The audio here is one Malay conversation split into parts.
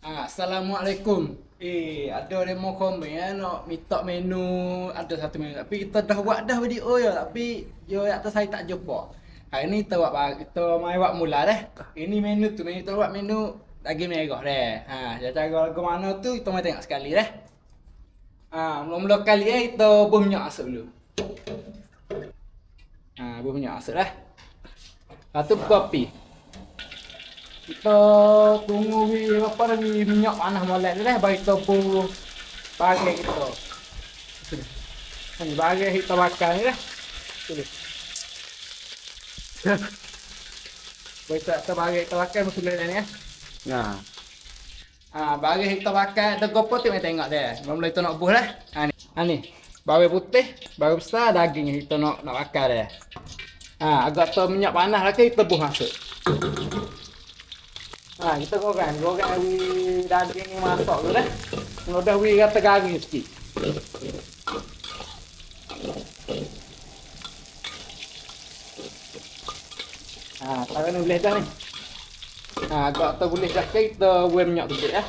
Assalamualaikum. Ada demo komen nak minta menu, ada satu menu tapi kita dah buat dah video ya tapi yo atas saya tak jumpa. Hari ni kita buat mula dah. Ini menu tu, menu kita buat menu daging merah dah. Cara lagu mana tu kita mai tengok sekali dah. Mula-mula kali kita bubuh minyak masuk dulu. Bubuh minyak masuk dah. Lepas tu kopi. Kita tunggu berapa lagi minyak panas molek tu dah bagi kita pun bagai kita. Ni bagai kita bakar ni dah. Tulis. Bagi kita bagai kita bakar mesti ni ya. Bagai kita bakar dah gopo tu mai tengok dia. Mula kita nak buh dah. Ni. Bawang putih, bawang besar, daging kita nak bakar dia. Agak tu minyak panas lagi kita buh masuk. Kita goreng daging ni masak tu dah. Dah kata garing sikit. Sekarang ni boleh dah ni. Agak tu boleh dah kita buat minyak sikit ya.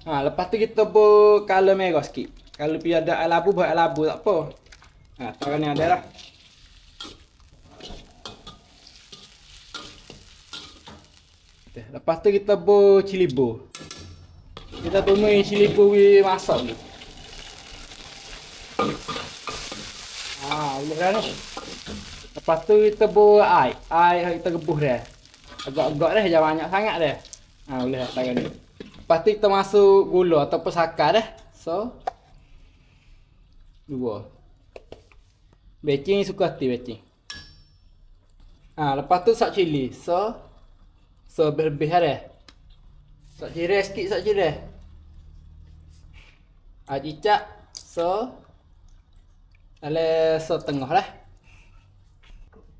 Lepas tu kita buat color merah sikit. Kalau pi ada air labu, buat air labu tak apa. Sekarang ni ada dah. Lepas tu kita buat cili bo. Kita tunggu cili bo masak dulu. Boleh dah ni. Lepas tu kita buat air. Air kita rebus dah. Agak-agak dah, jangan banyak sangat dah. Boleh dah sekarang ni. Lepas tu kita masuk gula ataupun sakar dah. So 2. Baking suka hati baking. Lepas tu sak cili. So lebih dah. Sak cili sikit sak cili. Cicak. So ale setengah lah.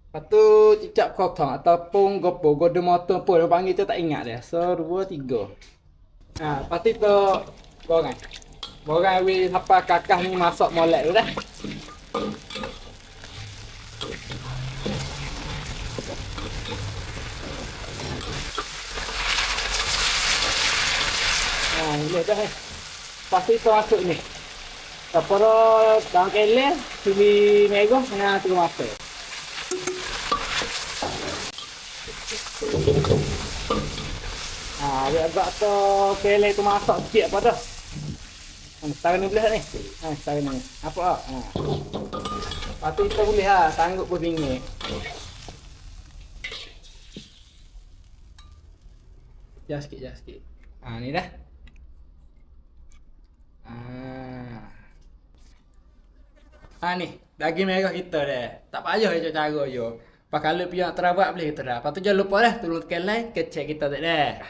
Lepas tu cicak potong ataupun gopo, godo motong pun dia panggil tu tak ingat dia. So 2 3. Lepas tu kita goreng. Goreng sampai kakak ni masak molek tu dah. Boleh dah. Lepas tu kita masuk ni. Kapura daun keleng, cili merah dengan tu masuk. Dia agak tu keleng tu masak sikit apa dah. Sekarang ni boleh ni. Sekarang ni. Apa? Lepas tu kita boleh sanggup pun bingit. Jauh sikit. Ni dah. Ni. Daging merah kita dah. Tak payah cara je. Lepas kalau pihak terabat boleh kita dah. Lepas tu jangan lupa dah. Tolong tekan like. Kecek kita tak dah.